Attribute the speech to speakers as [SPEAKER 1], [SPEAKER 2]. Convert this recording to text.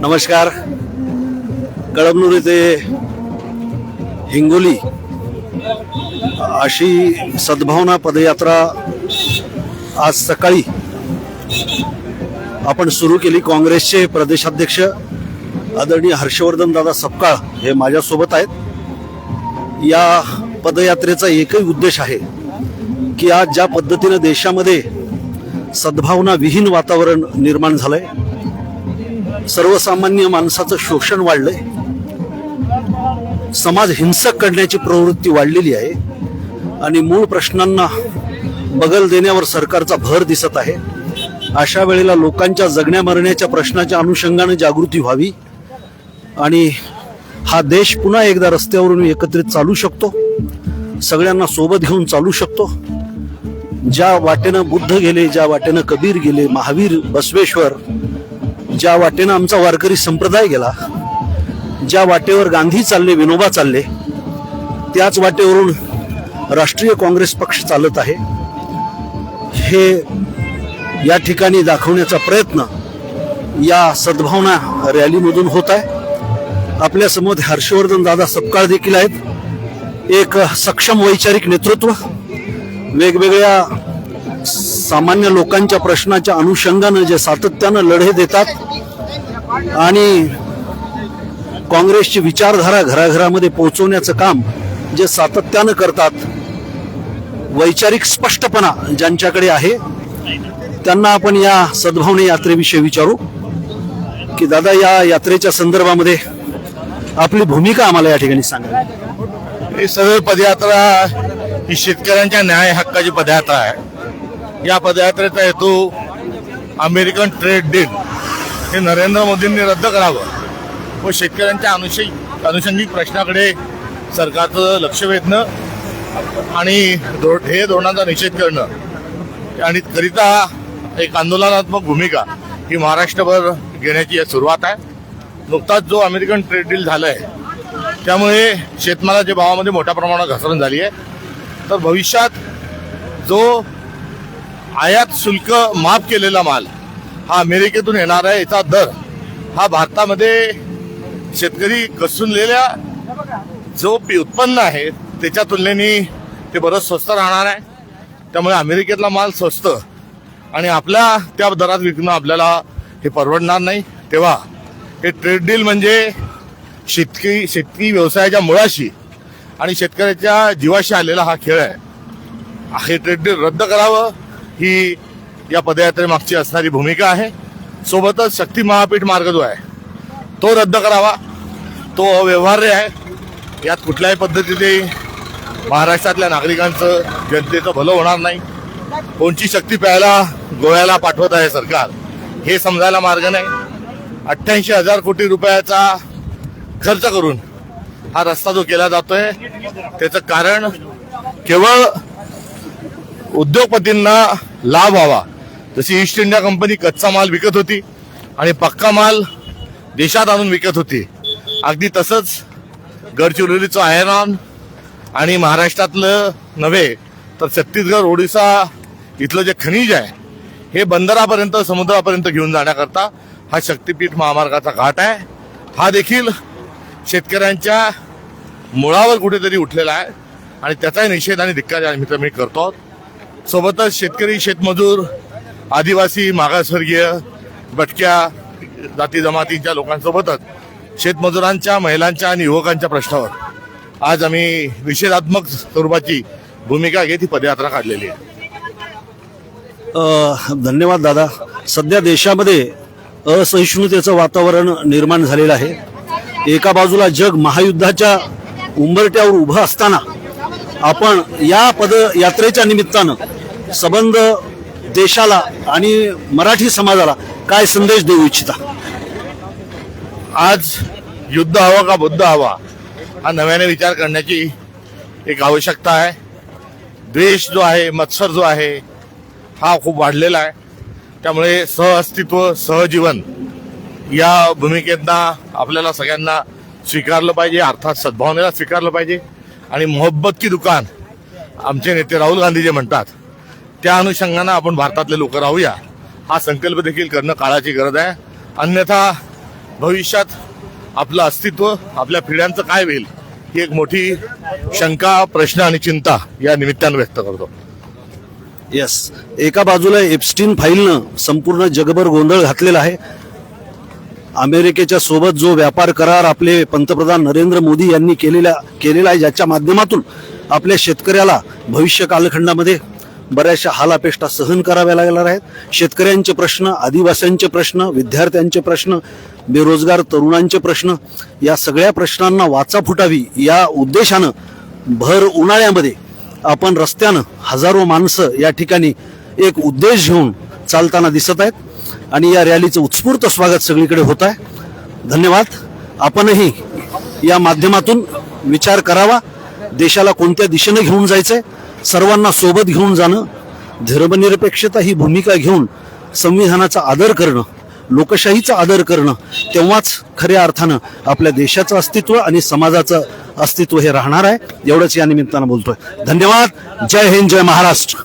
[SPEAKER 1] नमस्कार. कळमनुरी ते हिंगोली अशी सद्भावना पदयात्रा आज सकाळी आपण सुरू केली. काँग्रेसचे प्रदेशाध्यक्ष आदरणीय हर्षवर्धन दादा सपकाळ हे माझ्यासोबत आहेत. या पदयात्रेचा एकही उद्देश आहे की आज ज्या पद्धतीने देशामध्ये सद्भावना विहीन वातावरण निर्माण झालंय, सर्वसामान्य माणसाचं शोषण वाढलंय, समाज हिंसक करण्याची प्रवृत्ती वाढलेली आहे आणि मूळ प्रश्नांना बगल देण्यावर सरकारचा भर दिसत आहे. अशा वेळेला लोकांच्या जगण्या मरण्याच्या प्रश्नाच्या अनुषंगाने जागृती व्हावी आणि हा देश पुन्हा एकदा रस्त्यावरून एकत्रित चालू शकतो, सगळ्यांना सोबत घेऊन चालू शकतो. ज्या वाटेनं बुद्ध गेले, ज्या वाटेनं कबीर गेले, महावीर, बसवेश्वर, ज्या वाटेनं आमचा वारकरी संप्रदाय गेला, ज्या वाटेवर गांधी चालले, विनोबा चालले, त्याच वाटेवरून राष्ट्रीय काँग्रेस पक्ष चालत आहे. हे या ठिकाणी दाखवण्याचा प्रयत्न या सद्भावना रॅलीमधून होत आहे. आपल्या समोर हर्षवर्धन दादा सपकाळ देखील आहेत. एक सक्षम वैचारिक नेतृत्व, वेगवेगळ्या सामान्य लोकांच्या प्रश्नाच्या अनुषंगानं जे सातत्यानं लढे देतात आणि काँग्रेसची विचारधारा घराघरामध्ये पोहोचवण्याचं काम जे सातत्यानं करतात, वैचारिक स्पष्टपणा ज्यांच्याकडे आहे, त्यांना आपण या सद्भावना यात्रेविषयी विचारू की दादा, या यात्रेच्या संदर्भामध्ये आपली भूमिका आम्हाला या ठिकाणी सांगा.
[SPEAKER 2] ही सदर पदयात्रा ही शेतकऱ्यांच्या न्याय हक्काची पदयात्रा आहे. या पदयात्रेचा हेतू अमेरिकन ट्रेड डील हे नरेंद्र मोदींनी रद्द करावं व शेतकऱ्यांच्या अनुषंगिक प्रश्नाकडे सरकारचं लक्ष वेधणं आणि हे धोरणाचा निषेध करणं आणि करिता एक आंदोलनात्मक भूमिका ही महाराष्ट्रभर घेण्याची सुरुवात आहे. नुकताच जो अमेरिकन ट्रेड डील झालं आहे त्यामुळे शेतमालाच्या भावामध्ये मोठ्या प्रमाणात घसरण झाली आहे. तर भविष्यात जो आयात शुल्क माफ केलेला माल हा अमेरिकेतून येणार आहे, याचा दर हा भारतामध्ये शेतकरी कसूनलेल्या जो उत्पन्न आहे त्याच्या तुलनेने ते बरंच स्वस्त राहणार आहे. त्यामुळे अमेरिकेतला माल स्वस्त आणि आपल्या त्या दरात विकणं आपल्याला हे परवडणार नाही. तेव्हा हे ट्रेड डील म्हणजे शेतकरी व्यवसायाच्या मुळाशी आणि शेतकऱ्याच्या जीवाशी आलेला हा खेळ आहे. हे ट्रेड डील रद्द करावं ही या पदयात्रेमागची असणारी भूमिका आहे. सोबतच शक्ती महापीठ मार्ग जो आहे तो रद्द करावा. तो अव्यवहार्य आहे. यात कुठल्याही पद्धतीने महाराष्ट्रातल्या नागरिकांचं, जनतेचं भलं होणार नाही. कोणची शक्ती प्यायला गोव्याला पाठवत आहे सरकार हे समजायला मार्ग नाही. 88,000 कोटी रुपयाचा खर्च करून हा रस्ता जो केला जातोय त्याचं कारण केवळ उद्योगपतींना लाभ व्हावा. जशी ईस्ट इंडिया कंपनी कच्चा माल विकत होती आणि पक्का माल देशात आणून विकत होती, अगदी तसंच गडचिरोलीचं आयरॉन आणि महाराष्ट्रातलं नव्हे तर छत्तीसगड, ओडिशा इथलं जे खनिज आहे हे बंदरापर्यंत, समुद्रापर्यंत घेऊन जाण्याकरता हा शक्तीपीठ महामार्गाचा घाट आहे. हा देखील शेतकऱ्यांच्या मुळावर कुठेतरी उठलेला आहे आणि त्याचाही निषेध आणि धिक्कार मी करतो. सोबतच शेतकरी, शेतमजूर, आदिवासी, मागासवर्गीय, भटक्या जाती जमातींच्या लोकांसोबतच शेतमजुरांच्या, महिलांच्या आणि युवकांच्या प्रश्नावर आज आम्ही निषेधात्मक स्वरूपाची भूमिका घेत ही पदयात्रा काढलेली आहे.
[SPEAKER 1] धन्यवाद दादा. सध्या देशामध्ये असहिष्णुतेचं वातावरण निर्माण झालेलं आहे. एका बाजूला जग महायुद्धाच्या उंबरट्यावर उभं असताना आपण या पदयात्रेच्या निमित्तानं संबंध देशाला आणि मराठी समाजाला काय संदेश देऊ इच्छिता?
[SPEAKER 2] आज युद्ध हवं का बुद्ध हवा हा नव्याने विचार करण्याची एक आवश्यकता आहे. द्वेष जो आहे, मत्सर जो आहे हा खूप वाढलेला आहे. त्यामुळे सहअस्तित्व, सहजीवन या भूमिकेतना आपल्याला सगळ्यांना स्वीकारलं पाहिजे, अर्थात सद्भावनेला स्वीकारलं पाहिजे. आणि मोहब्बत की दुकान आमचे नेते राहुल गांधी जे म्हणतात त्या अनुषंगानं आपण भारतातले लोक राहूया हा संकल्प देखील करणं काळाची गरज आहे. अन्यथा भविष्यात आपलं अस्तित्व, आपल्या पिढ्यांचं काय होईल, ही एक मोठी शंका, प्रश्न आणि चिंता या निमित्तानं व्यक्त करतो.
[SPEAKER 1] येस, एका बाजूला एप्स्टीन फाईलनं संपूर्ण जगभर गोंधळ घातलेला आहे. अमेरिकेच्या सोबत जो व्यापार करार आपले पंतप्रधान नरेंद्र मोदी यांनी केलेला आहे, ज्याच्या माध्यमातून आपल्या शेतकऱ्याला भविष्य कालखंडामध्ये बऱ्याचशा हालापेष्टा सहन कराव्या लागणार आहेत. शेतकऱ्यांचे प्रश्न, आदिवासींचे प्रश्न, विद्यार्थ्यांचे प्रश्न, बेरोजगार तरुणांचे प्रश्न, या सगळ्या प्रश्नांना वाचा फुटावी या उद्देशानं भर उन्हाळ्यामध्ये आपण रस्त्यानं हजारो माणसं या ठिकाणी एक उद्देश घेऊन चालताना दिसत आहेत आणि या रॅलीचं उत्स्फूर्त स्वागत सगळीकडे होत आहे. धन्यवाद. आपणही या माध्यमातून विचार करावा, देशाला कोणत्या दिशेने घेऊन जायचंय, सर्वांना सोबत घेऊन जाणं, धर्मनिरपेक्षता ही भूमिका घेऊन संविधानाचा आदर करणं, लोकशाहीचा आदर करणं, तेव्हाच खऱ्या अर्थानं आपल्या देशाचं अस्तित्व आणि समाजाचं अस्तित्व हे राहणार आहे. एवढंच या निमित्तानं बोलतोय. धन्यवाद. जय हिंद, जय महाराष्ट्र.